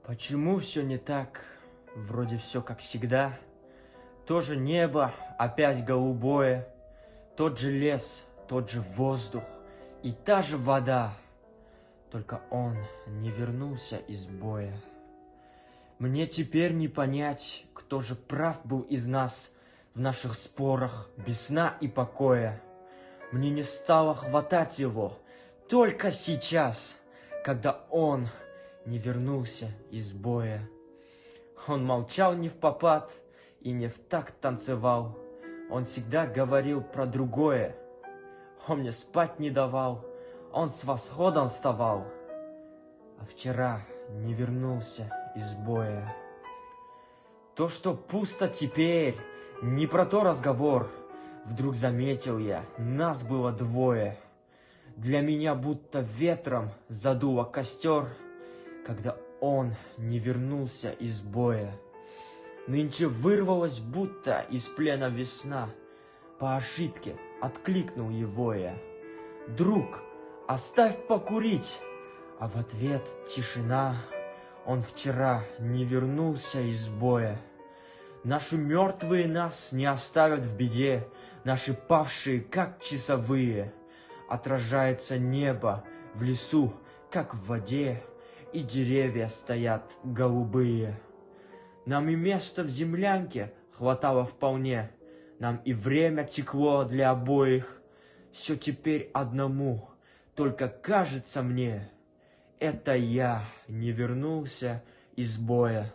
Почему все не так? Вроде все как всегда. То же небо, опять голубое, тот же лес, тот же воздух и та же вода. Только он не вернулся из боя. Мне теперь не понять, кто же прав был из нас в наших спорах без сна и покоя. Мне не стало хватать его только сейчас, когда он не вернулся из боя. Он молчал не впопад и не в такт танцевал. Он всегда говорил про другое. Он мне спать не давал, он с восходом вставал. А вчера не вернулся из боя. То, что пусто теперь, не про то разговор. Вдруг заметил я, нас было двое. Для меня будто ветром задуло костер, когда он не вернулся из боя. Нынче вырвалась будто из плена весна. По ошибке откликнул его я: «Друг, оставь покурить!» А в ответ тишина. Он вчера не вернулся из боя. Наши мертвые нас не оставят в беде, наши павшие, как часовые. Отражается небо в лесу, как в воде, и деревья стоят голубые. Нам и места в землянке хватало вполне, нам и время текло для обоих. Все теперь одному, только кажется мне, это я не вернулся из боя.